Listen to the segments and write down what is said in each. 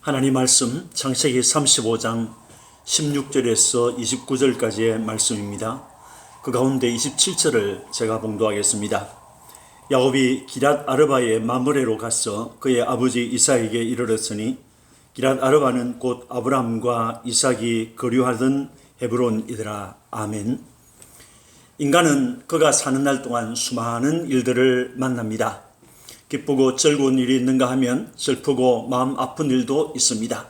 하나님 말씀 창세기 35장 16절에서 29절까지의 말씀입니다. 그 가운데 27절을 제가 봉독하겠습니다. 야곱이 기랏 아르바의 마므레로 가서 그의 아버지 이삭에게 이르렀으니 기랏 아르바는 곧 아브람과 이삭이 거류하던 헤브론이더라. 아멘. 인간은 그가 사는 날 동안 수많은 일들을 만납니다. 기쁘고 즐거운 일이 있는가 하면 슬프고 마음 아픈 일도 있습니다.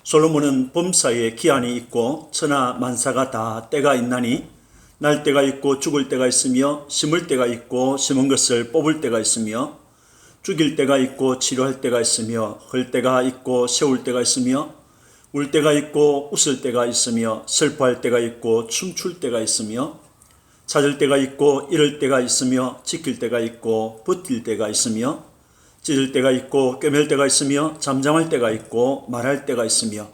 솔로몬은 범사에 기한이 있고 천하 만사가 다 때가 있나니 날 때가 있고 죽을 때가 있으며 심을 때가 있고 심은 것을 뽑을 때가 있으며 죽일 때가 있고 치료할 때가 있으며 흘 때가 있고 세울 때가 있으며 울 때가 있고 웃을 때가 있으며 슬퍼할 때가 있고 춤출 때가 있으며 찾을 때가 있고 잃을 때가 있으며 지킬 때가 있고 버틸 때가 있으며 찢을 때가 있고 꿰맬 때가 있으며 잠잠할 때가 있고 말할 때가 있으며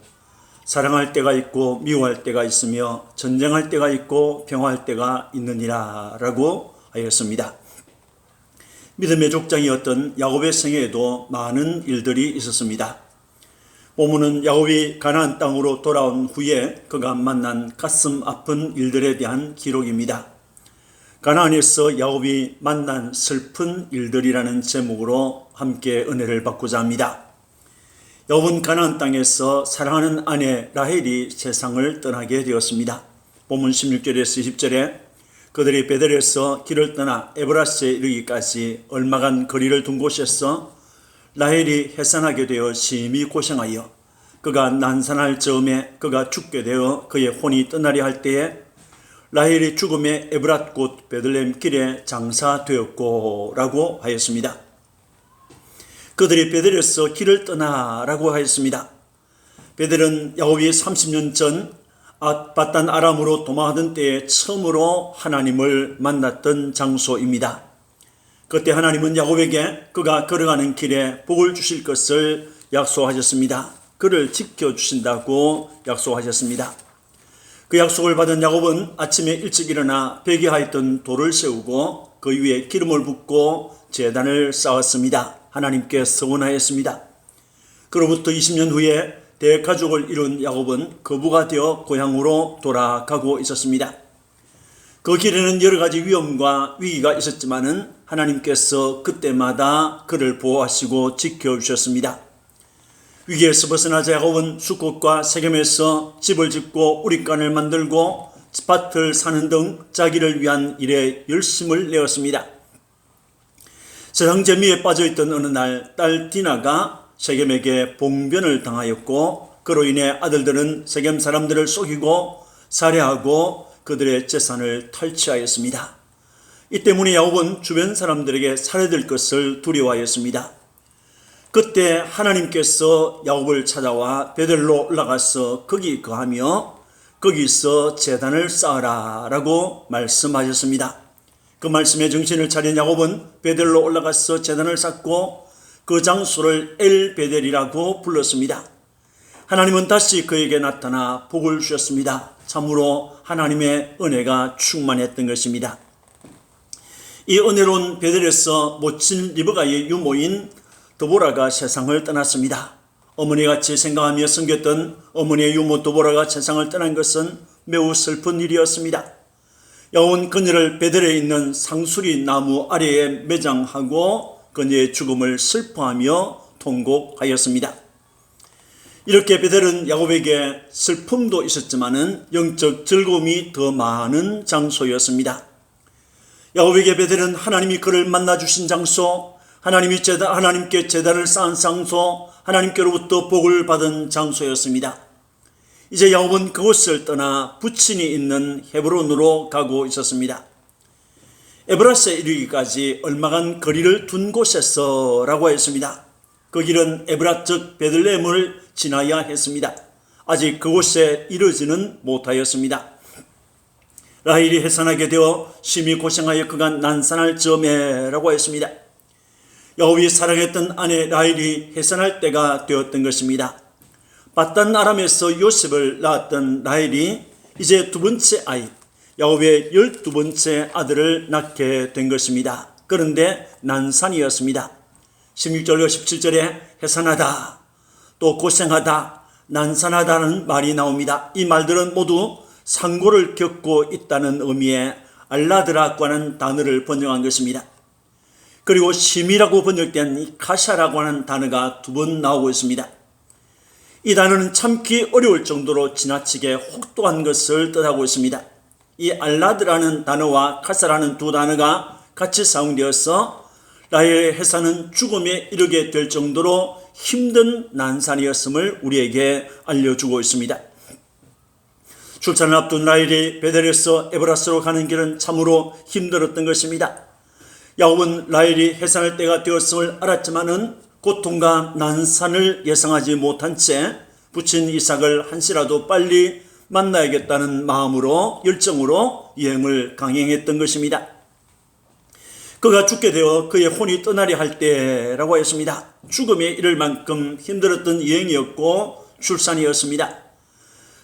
사랑할 때가 있고 미워할 때가 있으며 전쟁할 때가 있고 평화할 때가 있느니라 라고 하였습니다. 믿음의 족장이었던 야곱의 생애에도 많은 일들이 있었습니다. 본문은 야곱이 가나안 땅으로 돌아온 후에 그가 만난 가슴 아픈 일들에 대한 기록입니다. 가나안에서 야곱이 만난 슬픈 일들이라는 제목으로 함께 은혜를 받고자 합니다. 야곱은 가나안 땅에서 사랑하는 아내 라헬이 세상을 떠나게 되었습니다. 본문 16절에서 20절에 그들이 베델에서 길을 떠나 에브라스에 이르기까지 얼마간 거리를 둔 곳에서 라헬이 해산하게 되어 심히 고생하여 그가 난산할 즈음에 그가 죽게 되어 그의 혼이 떠나려 할 때에 라헬이 죽음에 에브랏 곧 베들레헴 길에 장사되었고 라고 하였습니다. 그들이 베델에서 길을 떠나라고 하였습니다. 베델은 야곱이 30년 전 밧단 아람으로 도망하던 때에 처음으로 하나님을 만났던 장소입니다. 그때 하나님은 야곱에게 그가 걸어가는 길에 복을 주실 것을 약속하셨습니다. 그를 지켜주신다고 약속하셨습니다. 그 약속을 받은 야곱은 아침에 일찍 일어나 베개하였던 돌을 세우고 그 위에 기름을 붓고 제단을 쌓았습니다. 하나님께 서원하였습니다. 그로부터 20년 후에 대가족을 이룬 야곱은 거부가 되어 고향으로 돌아가고 있었습니다. 그 길에는 여러 가지 위험과 위기가 있었지만은 하나님께서 그때마다 그를 보호하시고 지켜주셨습니다. 위기에서 벗어나자 야곱은 수컷과 세겜에서 집을 짓고 우릿간을 만들고 밭을 사는 등 자기를 위한 일에 열심을 내었습니다. 세상 재미에 빠져있던 어느 날 딸 디나가 세겜에게 봉변을 당하였고 그로 인해 아들들은 세겜 사람들을 속이고 살해하고 그들의 재산을 탈취하였습니다. 이 때문에 야곱은 주변 사람들에게 살해될 것을 두려워하였습니다. 그때 하나님께서 야곱을 찾아와 베델로 올라가서 거기 거하며 거기서 제단을 쌓으라 라고 말씀하셨습니다. 그 말씀에 정신을 차린 야곱은 베델로 올라가서 제단을 쌓고 그 장소를 엘베델이라고 불렀습니다. 하나님은 다시 그에게 나타나 복을 주셨습니다. 참으로 하나님의 은혜가 충만했던 것입니다. 이 은혜로운 베델에서 모친 리브가의 유모인 드보라가 세상을 떠났습니다. 어머니같이 생각하며 섬겼던 어머니의 유모 드보라가 세상을 떠난 것은 매우 슬픈 일이었습니다. 야곱은 그녀를 베델에 있는 상수리 나무 아래에 매장하고 그녀의 죽음을 슬퍼하며 통곡하였습니다. 이렇게 베델은 야곱에게 슬픔도 있었지만은 영적 즐거움이 더 많은 장소였습니다. 야곱에게 베델은 하나님이 그를 만나주신 장소, 하나님께 제단을 쌓은 장소, 하나님께로부터 복을 받은 장소였습니다. 이제 야곱은 그곳을 떠나 부친이 있는 헤브론으로 가고 있었습니다. 에브라스에 이르기까지 얼마간 거리를 둔 곳에서라고 했습니다. 그 길은 에브랏 즉 베들레헴을 지나야 했습니다. 아직 그곳에 이르지는 못하였습니다. 라헬이 해산하게 되어 심히 고생하여 그가 난산할 즈음에라고 했습니다. 야곱이 사랑했던 아내 라헬이 해산할 때가 되었던 것입니다. 밧단 아람에서 요셉을 낳았던 라헬이 이제 두 번째 아이, 야곱의 12번째 아들을 낳게 된 것입니다. 그런데 난산이었습니다. 16절과 17절에 해산하다, 또 고생하다, 난산하다는 말이 나옵니다. 이 말들은 모두 상고를 겪고 있다는 의미의 알라드라고 하는 단어를 번역한 것입니다. 그리고 심이라고 번역된 이 카샤라고 하는 단어가 2번 나오고 있습니다. 이 단어는 참기 어려울 정도로 지나치게 혹독한 것을 뜻하고 있습니다. 이 알라드라는 단어와 카사라는 두 단어가 같이 사용되어서 라헬의 해산은 죽음에 이르게 될 정도로 힘든 난산이었음을 우리에게 알려주고 있습니다. 출산을 앞둔 라헬이 베델에서 에브라스로 가는 길은 참으로 힘들었던 것입니다. 야곱은 라헬이 해산할 때가 되었음을 알았지만은 고통과 난산을 예상하지 못한 채 부친 이삭을 한시라도 빨리 만나야겠다는 마음으로 열정으로 여행을 강행했던 것입니다. 그가 죽게 되어 그의 혼이 떠나려 할 때라고 했습니다. 죽음에 이를 만큼 힘들었던 여행이었고 출산이었습니다.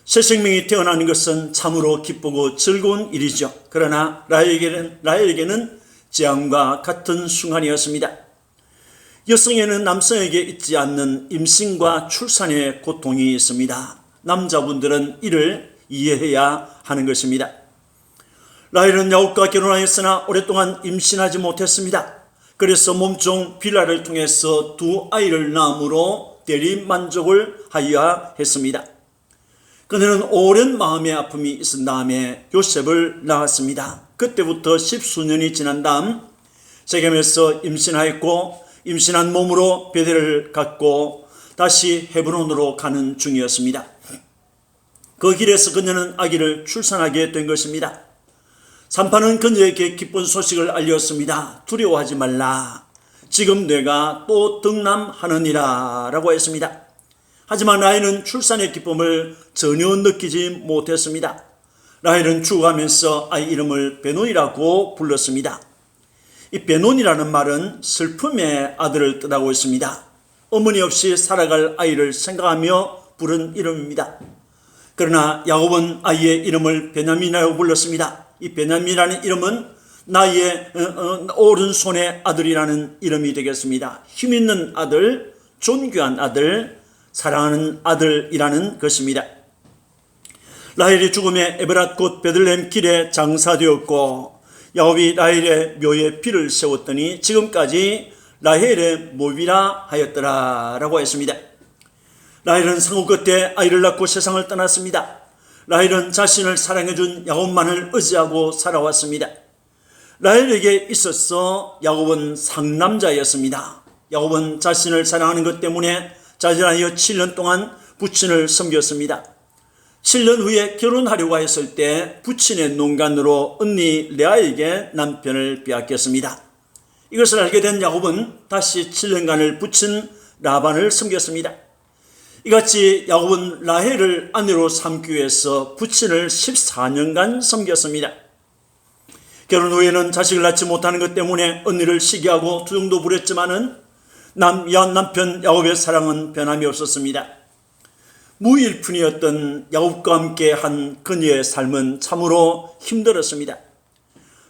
새 생명이 태어나는 것은 참으로 기쁘고 즐거운 일이죠. 그러나 라헬에게는 재앙과 같은 순간이었습니다. 여성에는 남성에게 있지 않는 임신과 출산의 고통이 있습니다. 남자분들은 이를 이해해야 하는 것입니다. 라헬은 야곱과 결혼하였으나 오랫동안 임신하지 못했습니다. 그래서 몸종 빌라를 통해서 2 아이를 낳음으로 대리만족을 하여야 했습니다. 그녀는 오랜 마음의 아픔이 있은 다음에 요셉을 낳았습니다. 그때부터 10수년이 지난 다음 세겜에서 임신하였고 임신한 몸으로 베델을 갔고 다시 헤브론으로 가는 중이었습니다. 그 길에서 그녀는 아기를 출산하게 된 것입니다. 산파는 그녀에게 기쁜 소식을 알렸습니다. 두려워하지 말라. 지금 내가 또 등남하느니라 라고 했습니다. 하지만 라헬은 출산의 기쁨을 전혀 느끼지 못했습니다. 라헬은 죽어가면서 아이 이름을 베논이라고 불렀습니다. 이 베논이라는 말은 슬픔의 아들을 뜻하고 있습니다. 어머니 없이 살아갈 아이를 생각하며 부른 이름입니다. 그러나 야곱은 아이의 이름을 베냐민이라고 불렀습니다. 이 베냐민이라는 이름은 나의 오른손의 아들이라는 이름이 되겠습니다. 힘있는 아들, 존귀한 아들, 사랑하는 아들이라는 것입니다. 라헬이 죽음에 에브랏 곧 베들레헴 길에 장사되었고 야곱이 라헬의 묘에 비를 세웠더니 지금까지 라헬의 몹이라 하였더라 라고 했습니다. 라헬은 상후 끝에 아이를 낳고 세상을 떠났습니다. 라헬은 자신을 사랑해준 야곱만을 의지하고 살아왔습니다. 라헬에게 있어서 야곱은 상남자였습니다. 야곱은 자신을 사랑하는 것 때문에 자진하여 7년 동안 부친을 섬겼습니다. 7년 후에 결혼하려고 했을 때 부친의 농간으로 언니 레아에게 남편을 빼앗겼습니다. 이것을 알게 된 야곱은 다시 7년간을 부친 라반을 섬겼습니다. 이같이 야곱은 라헬을 아내로 삼기 위해서 부친을 14년간 섬겼습니다. 결혼 후에는 자식을 낳지 못하는 것 때문에 언니를 시기하고 투정도 부렸지만은 남편 야곱의 사랑은 변함이 없었습니다. 무일푼이었던 야곱과 함께 한 그녀의 삶은 참으로 힘들었습니다.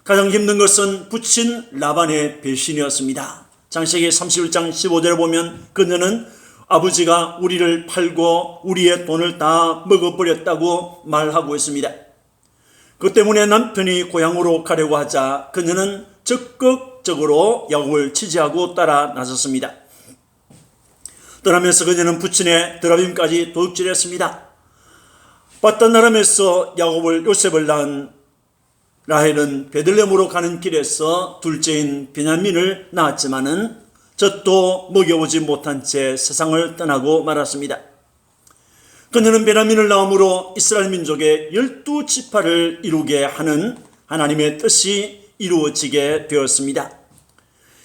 가장 힘든 것은 부친 라반의 배신이었습니다. 창세기 31장 15절에 보면 그녀는 아버지가 우리를 팔고 우리의 돈을 다 먹어버렸다고 말하고 있습니다. 그 때문에 남편이 고향으로 가려고 하자 그녀는 적극적으로 야곱을 지지하고 따라 나섰습니다. 떠나면서 그녀는 부친의 드라빔까지 도둑질했습니다. paddan-aram에서 요셉을 낳은 라헬은 베들레헴으로 가는 길에서 둘째인 베냐민을 낳았지만은 젖도 먹여보지 못한 채 세상을 떠나고 말았습니다. 그녀는 베냐민을 낳음으로 이스라엘 민족의 12지파를 이루게 하는 하나님의 뜻이 이루어지게 되었습니다.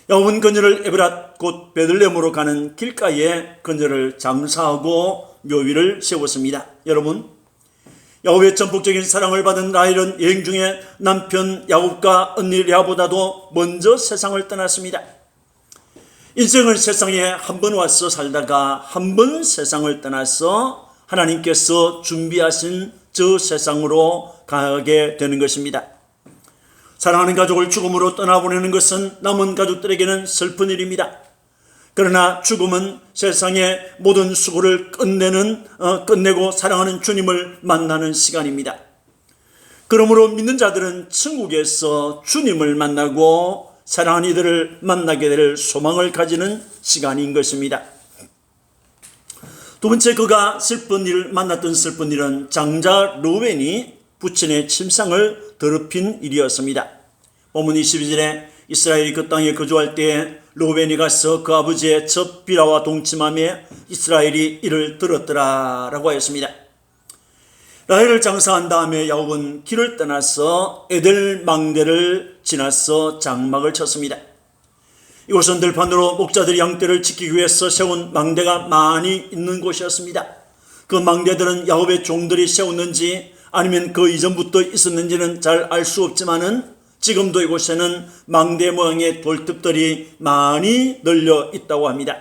야곱은 그녀를 에브랏 곧 베들레헴으로 가는 길가에 그녀를 장사하고 묘위를 세웠습니다. 여러분, 야곱의 전폭적인 사랑을 받은 라헬은 여행 중에 남편 야곱과 언니 레아보다도 먼저 세상을 떠났습니다. 인생을 세상에 한 번 와서 살다가 한 번 세상을 떠나서 하나님께서 준비하신 저 세상으로 가게 되는 것입니다. 사랑하는 가족을 죽음으로 떠나보내는 것은 남은 가족들에게는 슬픈 일입니다. 그러나 죽음은 세상의 모든 수고를 끝내고 사랑하는 주님을 만나는 시간입니다. 그러므로 믿는 자들은 천국에서 주님을 만나고 사랑하는 이들을 만나게 될 소망을 가지는 시간인 것입니다. 두 번째, 그가 만났던 슬픈 일은 장자 르우벤이 부친의 침상을 더럽힌 일이었습니다. 본문 22절에 이스라엘이 그 땅에 거주할 때에 르우벤이 가서 그 아버지의 첫 비라와 동침함에 이스라엘이 이를 들었더라 라고 하였습니다. 라헬을 장사한 다음에 야곱은 길을 떠나서 에델 망대를 지나서 장막을 쳤습니다. 이곳은 들판으로 목자들이 양떼를 지키기 위해서 세운 망대가 많이 있는 곳이었습니다. 그 망대들은 야곱의 종들이 세웠는지 아니면 그 이전부터 있었는지는 잘 알 수 없지만은 지금도 이곳에는 망대 모양의 돌집들이 많이 널려 있다고 합니다.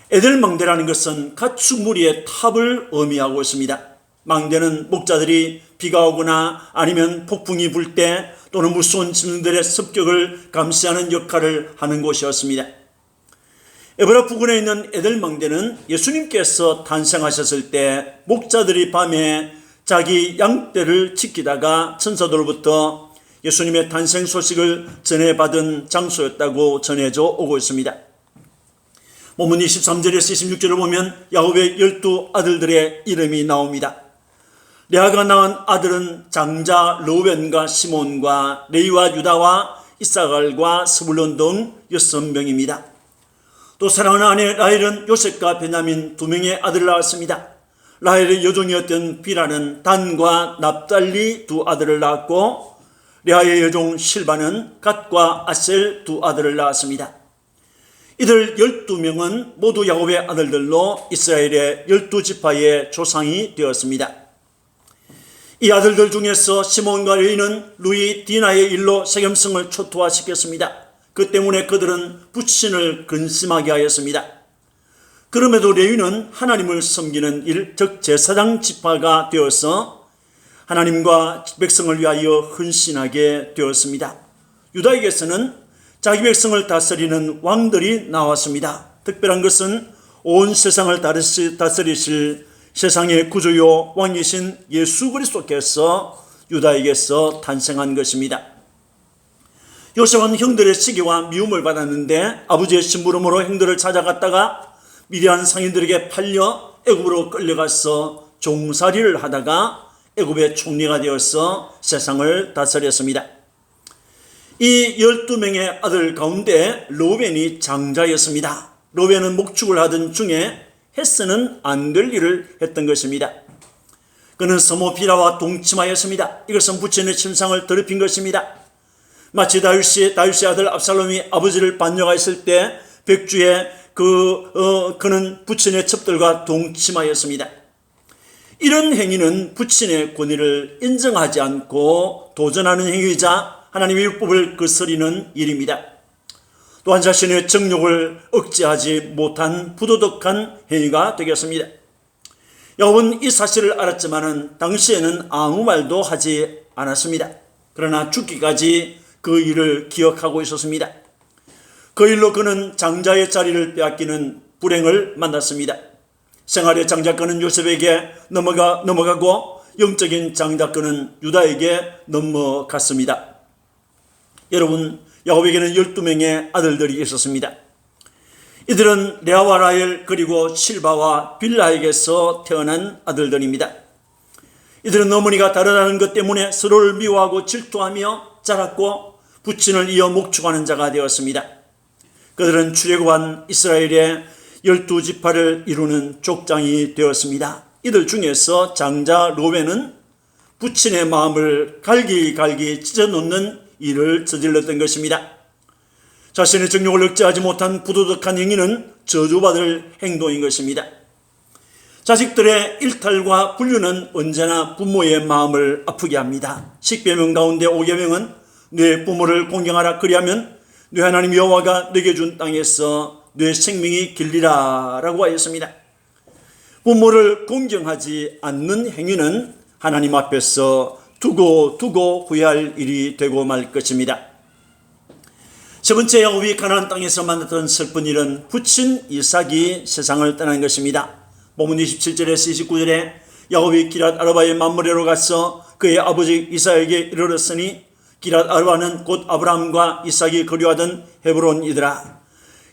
에델 망대라는 것은 가축무리의 탑을 의미하고 있습니다. 망대는 목자들이 비가 오거나 아니면 폭풍이 불 때 또는 무서운 짐승들의 습격을 감시하는 역할을 하는 곳이었습니다. 에브라 부근에 있는 에델 망대는 예수님께서 탄생하셨을 때 목자들이 밤에 자기 양떼를 지키다가 천사들로부터 예수님의 탄생 소식을 전해받은 장소였다고 전해져 오고 있습니다. 본문 23절에서 26절을 보면 야곱의 12 아들들의 이름이 나옵니다. 레아가 낳은 아들은 장자 르우벤과 시몬과 레위와 유다와 이사갈과 스불론 등 6명입니다. 또 사랑하는 아내 라헬은 요셉과 베냐민 2명의 아들을 낳았습니다. 라헬의 여종이었던 비라는 단과 납달리 2 아들을 낳았고 레아의 여종 실바는 갓과 아셀 2 아들을 낳았습니다. 이들 12명은 모두 야곱의 아들들로 이스라엘의 12지파의 조상이 되었습니다. 이 아들들 중에서 시몬과 레위는 루이 디나의 일로 세겜성을 초토화시켰습니다. 그 때문에 그들은 부친을 근심하게 하였습니다. 그럼에도 레위는 하나님을 섬기는 일, 즉 제사장 지파가 되어서 하나님과 백성을 위하여 헌신하게 되었습니다. 유다에게서는 자기 백성을 다스리는 왕들이 나왔습니다. 특별한 것은 온 세상을 다스리실 세상의 구주요 왕이신 예수 그리스도께서 유다에게서 탄생한 것입니다. 요셉은 형들의 시기와 미움을 받았는데 아버지의 심부름으로 형들을 찾아갔다가 미디안 상인들에게 팔려 애굽으로 끌려가서 종살이를 하다가 애굽의 총리가 되어서 세상을 다스렸습니다. 이 12명의 아들 가운데 르우벤이 장자였습니다. 르우벤은 목축을 하던 중에 해서는 안 될 일을 했던 것입니다. 그는 서모 비라와 동침하였습니다. 이것은 부친의 침상을 더럽힌 것입니다. 마치 다윗의 아들 압살롬이 아버지를 반역하였을 때 백주에 그는 부친의 첩들과 동침하였습니다. 이런 행위는 부친의 권위를 인정하지 않고 도전하는 행위이자 하나님의 율법을 거스리는 일입니다. 또한 자신의 정욕을 억제하지 못한 부도덕한 행위가 되겠습니다. 야곱은 이 사실을 알았지만 당시에는 아무 말도 하지 않았습니다. 그러나 죽기까지 그 일을 기억하고 있었습니다. 그 일로 그는 장자의 자리를 빼앗기는 불행을 만났습니다. 생활의 장자권은 요셉에게 넘어가고 영적인 장자권은 유다에게 넘어갔습니다. 여러분, 야곱에게는 12명의 아들들이 있었습니다. 이들은 레아와 라헬 그리고 실바와 빌라에게서 태어난 아들들입니다. 이들은 어머니가 다르다는 것 때문에 서로를 미워하고 질투하며 자랐고 부친을 이어 목축하는 자가 되었습니다. 그들은 출애굽한 이스라엘의 12지파를 이루는 족장이 되었습니다. 이들 중에서 장자 르우벤은 부친의 마음을 갈기갈기 찢어놓는 일을 저질렀던 것입니다. 자신의 정욕을 억제하지 못한 부도덕한 행위는 저주받을 행동인 것입니다. 자식들의 일탈과 분류는 언제나 부모의 마음을 아프게 합니다. 십계명 가운데 5계명은 네 부모를 공경하라, 그리하면 네 하나님 여호와가 네게 준 땅에서 네 생명이 길리라 라고 하였습니다. 부모를 공경하지 않는 행위는 하나님 앞에서 두고 후회할 일이 되고 말 것입니다. 첫 번째 야곱이 가나안 땅에서 만났던 슬픈 일은 부친 이삭이 세상을 떠난 것입니다. 본문 27절에서 29절에 야곱이 기럇 아르바의 만므레로 가서 그의 아버지 이삭에게 이르렀으니 기럇 아르바는 곧 아브라함과 이삭이 거류하던 헤브론이더라.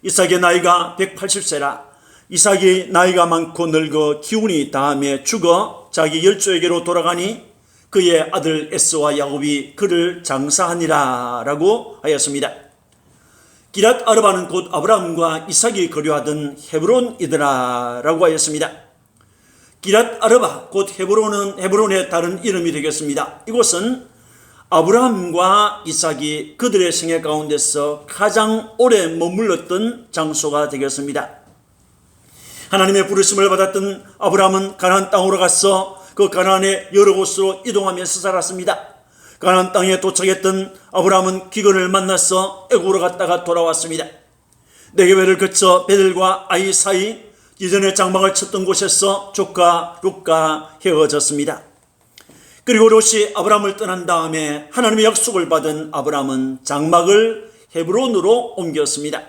이삭의 나이가 180세라. 이삭이 나이가 많고 늙어 기운이 다함에 죽어 자기 열조에게로 돌아가니 그의 아들 에서와 야곱이 그를 장사하니라 라고 하였습니다. 기럇 아르바는 곧 아브라함과 이삭이 거류하던 헤브론이더라 라고 하였습니다. 기럇 아르바 곧 헤브론은 헤브론의 다른 이름이 되겠습니다. 이곳은 아브라함과 이삭이 그들의 생애 가운데서 가장 오래 머물렀던 장소가 되겠습니다. 하나님의 부르심을 받았던 아브라함은 가나안 땅으로 가서 그 가나안의 여러 곳으로 이동하면서 살았습니다. 가나안 땅에 도착했던 아브라함은 기근을 만나서 애굽으로 갔다가 돌아왔습니다. 네게벨을 거쳐 베델과 아이 사이 이전에 장막을 쳤던 곳에서 조카 룻과 헤어졌습니다. 그리고 롯이 아브라함을 떠난 다음에 하나님의 약속을 받은 아브라함은 장막을 헤브론으로 옮겼습니다.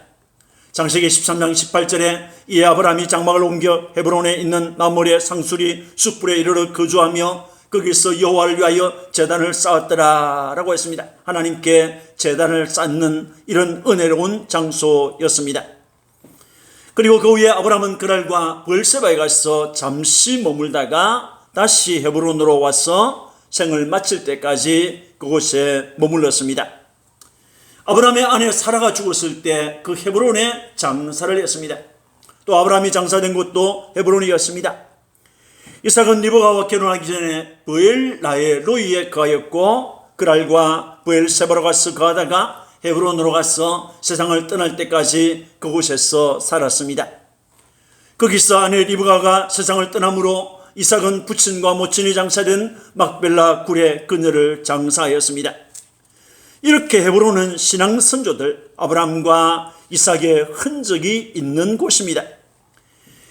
창세기 13장 18절에 이에 아브라함이 장막을 옮겨 헤브론에 있는 마므레 상수리 숯불에 이르러 거주하며 거기서 여호와를 위하여 제단을 쌓았더라 라고 했습니다. 하나님께 제단을 쌓는 이런 은혜로운 장소였습니다. 그리고 그 후에 아브라함은 그랄과 브엘세바에 가서 잠시 머물다가 다시 헤브론으로 와서 생을 마칠 때까지 그곳에 머물렀습니다. 아브라함의 아내 사라가 죽었을 때 그 헤브론에 장사를 했습니다. 또 아브라함이 장사된 곳도 헤브론이었습니다. 이삭은 리브가와 결혼하기 전에 브엘라의 로이에 거하였고 그랄과 브엘세바로 가서 거하다가 헤브론으로 가서 세상을 떠날 때까지 그곳에서 살았습니다. 거기서 아내 리브가가 세상을 떠남으로 이삭은 부친과 모친이 장사된 막벨라 굴에 그녀를 장사하였습니다. 이렇게 헤브론은 신앙 선조들 아브라함과 이삭의 흔적이 있는 곳입니다.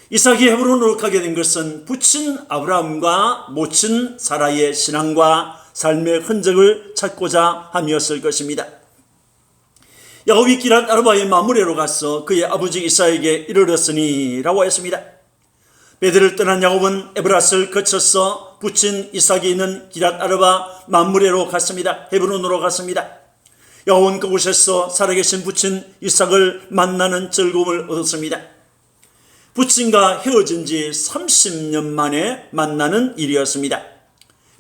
이삭이 헤브론으로 가게 된 것은 부친 아브라함과 모친 사라의 신앙과 삶의 흔적을 찾고자 함이었을 것입니다. 야곱이 기럇 아르바의 마므레로 가서 그의 아버지 이삭에게 이르렀으니 라고 했습니다. 베델을 떠난 야곱은 에브라스를 거쳐서 부친 이삭이 있는 기럇 아르바 마므레로 갔습니다. 헤브론으로 갔습니다. 야곱은 그곳에서 살아계신 부친 이삭을 만나는 즐거움을 얻었습니다. 부친과 헤어진 지 30년 만에 만나는 일이었습니다.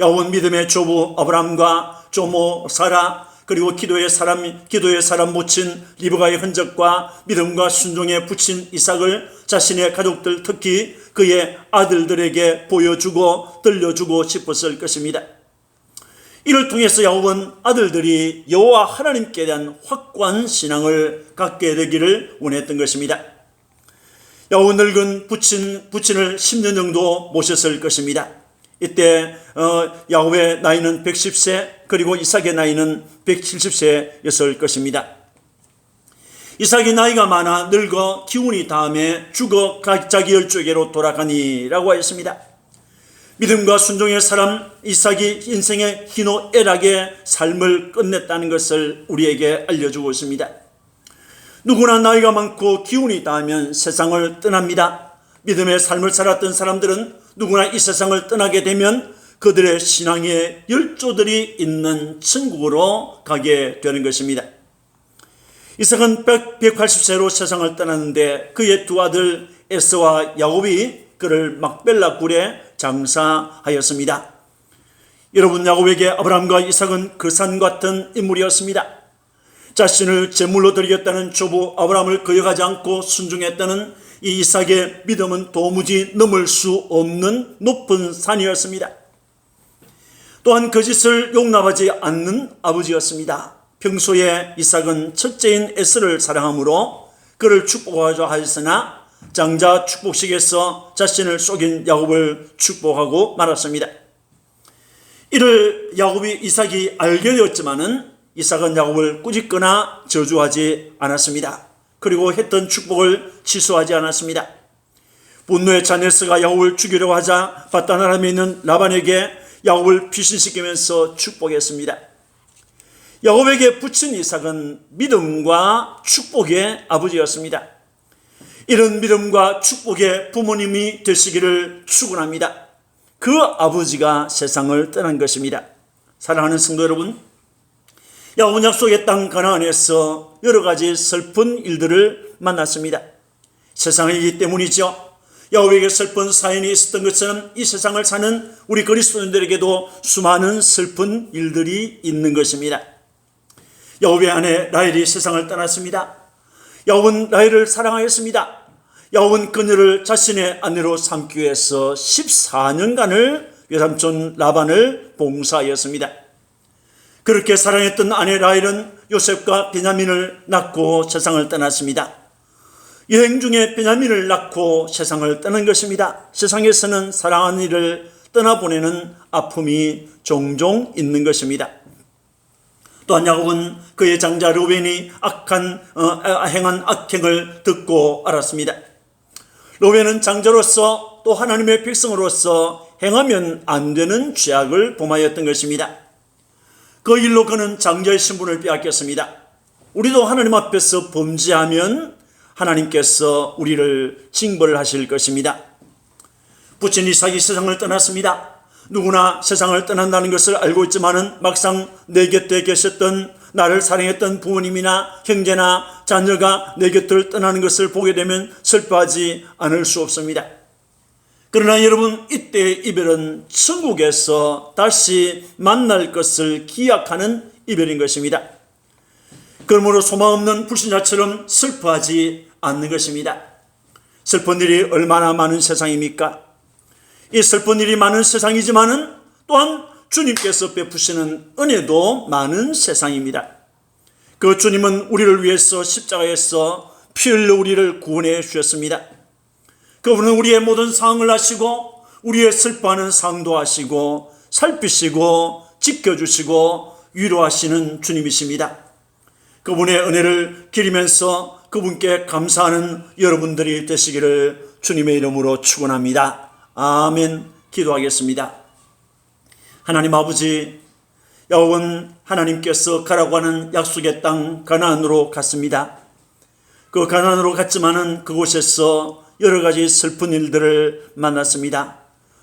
야곱은 믿음의 조부 아브라함과 조모 사라 그리고 기도의 사람 모친 리브가의 흔적과 믿음과 순종의 부친 이삭을 자신의 가족들 특히 그의 아들들에게 보여주고 들려주고 싶었을 것입니다. 이를 통해서 야곱은 아들들이 여호와 하나님께 대한 확고한 신앙을 갖게 되기를 원했던 것입니다. 야곱은 늙은 부친을 10년 정도 모셨을 것입니다. 이때 야곱의 나이는 110세 그리고 이삭의 나이는 170세였을 것입니다. 이삭이 나이가 많아 늙어 기운이 다함에 죽어 자기 열조에게로 돌아가니라고 하였습니다. 믿음과 순종의 사람 이삭이 인생의 희노애락의 삶을 끝냈다는 것을 우리에게 알려주고 있습니다. 누구나 나이가 많고 기운이 다하면 세상을 떠납니다. 믿음의 삶을 살았던 사람들은 누구나 이 세상을 떠나게 되면 그들의 신앙의 열조들이 있는 천국으로 가게 되는 것입니다. 이삭은 180세로 세상을 떠났는데 그의 두 아들 에서와 야곱이 그를 막벨라 굴에 장사하였습니다. 여러분, 야곱에게 아브라함과 이삭은 그 산 같은 인물이었습니다. 자신을 제물로 드리겠다는 조부 아브라함을 거역하지 않고 순종했다는 이 이삭의 믿음은 도무지 넘을 수 없는 높은 산이었습니다. 또한 거짓을 용납하지 않는 아버지였습니다. 평소에 이삭은 첫째인 에서를 사랑하므로 그를 축복하자 하였으나 장자 축복식에서 자신을 속인 야곱을 축복하고 말았습니다. 이를 이삭이 알게 되었지만은 이삭은 야곱을 꾸짖거나 저주하지 않았습니다. 그리고 했던 축복을 취소하지 않았습니다. 분노에 찬 에서가 야곱을 죽이려고 하자 밧단 아람에 있는 라반에게 야곱을 피신시키면서 축복했습니다. 야곱에게 붙인 이삭은 믿음과 축복의 아버지였습니다. 이런 믿음과 축복의 부모님이 되시기를 축원합니다. 그 아버지가 세상을 떠난 것입니다. 사랑하는 성도 여러분, 야곱은 약속의 땅 가나안에서 여러 가지 슬픈 일들을 만났습니다. 세상이기 때문이죠. 야곱에게 슬픈 사연이 있었던 것처럼 이 세상을 사는 우리 그리스도인들에게도 수많은 슬픈 일들이 있는 것입니다. 야곱의 아내 라헬이 세상을 떠났습니다. 야곱은 라헬을 사랑하였습니다. 야곱은 그녀를 자신의 아내로 삼기 위해서 14년간을 외삼촌 라반을 봉사하였습니다. 그렇게 사랑했던 아내 라헬은 요셉과 베냐민을 낳고 세상을 떠났습니다. 여행 중에 베냐민을 낳고 세상을 떠난 것입니다. 세상에서는 사랑하는 이를 떠나보내는 아픔이 종종 있는 것입니다. 또한 야곱은 그의 장자 르우벤이 행한 악행을 듣고 알았습니다. 르우벤은 장자로서 또 하나님의 백성으로서 행하면 안 되는 죄악을 범하였던 것입니다. 그 일로 그는 장자의 신분을 빼앗겼습니다. 우리도 하나님 앞에서 범죄하면 하나님께서 우리를 징벌하실 것입니다. 부친 이삭이 세상을 떠났습니다. 누구나 세상을 떠난다는 것을 알고 있지만은 막상 내 곁에 계셨던 나를 사랑했던 부모님이나 형제나 자녀가 내 곁을 떠나는 것을 보게 되면 슬퍼하지 않을 수 없습니다. 그러나 여러분, 이때의 이별은 천국에서 다시 만날 것을 기약하는 이별인 것입니다. 그러므로 소망 없는 불신자처럼 슬퍼하지 않는 것입니다. 슬픈 일이 얼마나 많은 세상입니까? 이 슬픈 일이 많은 세상이지만은 또한 주님께서 베푸시는 은혜도 많은 세상입니다. 그 주님은 우리를 위해서 십자가에서 피 흘려 우리를 구원해 주셨습니다. 그분은 우리의 모든 상황을 아시고 우리의 슬퍼하는 상도 아시고 살피시고 지켜주시고 위로하시는 주님이십니다. 그분의 은혜를 기리면서 그분께 감사하는 여러분들이 되시기를 주님의 이름으로 축원합니다. 아멘. 기도하겠습니다. 하나님 아버지, 야곱은 하나님께서 가라고 하는 약속의 땅 가나안으로 갔습니다. 그 가나안으로 갔지만은 그곳에서 여러 가지 슬픈 일들을 만났습니다.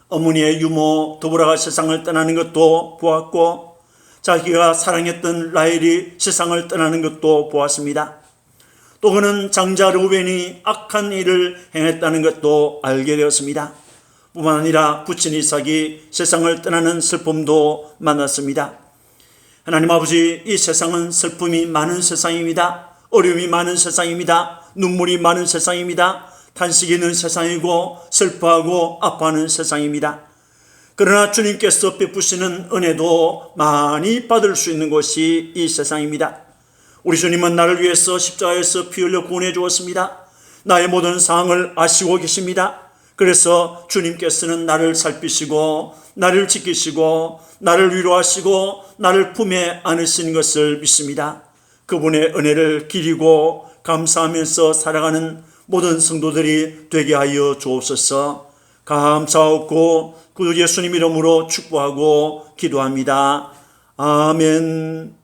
어머니의 유모 도보라가 세상을 떠나는 것도 보았고, 자기가 사랑했던 라헬이 세상을 떠나는 것도 보았습니다. 또 그는 장자 르우벤이 악한 일을 행했다는 것도 알게 되었습니다. 뿐만 아니라 부친 이삭이 세상을 떠나는 슬픔도 만났습니다. 하나님 아버지, 이 세상은 슬픔이 많은 세상입니다. 어려움이 많은 세상입니다. 눈물이 많은 세상입니다. 탄식이 있는 세상이고 슬퍼하고 아파하는 세상입니다. 그러나 주님께서 베푸시는 은혜도 많이 받을 수 있는 곳이 이 세상입니다. 우리 주님은 나를 위해서 십자가에서 피 흘려 구원해 주었습니다. 나의 모든 상황을 아시고 계십니다. 그래서 주님께서는 나를 살피시고 나를 지키시고 나를 위로하시고 나를 품에 안으시는 것을 믿습니다. 그분의 은혜를 기리고 감사하면서 살아가는 모든 성도들이 되게 하여 주옵소서. 감사하고 구주 예수님 이름으로 축복하고 기도합니다. 아멘.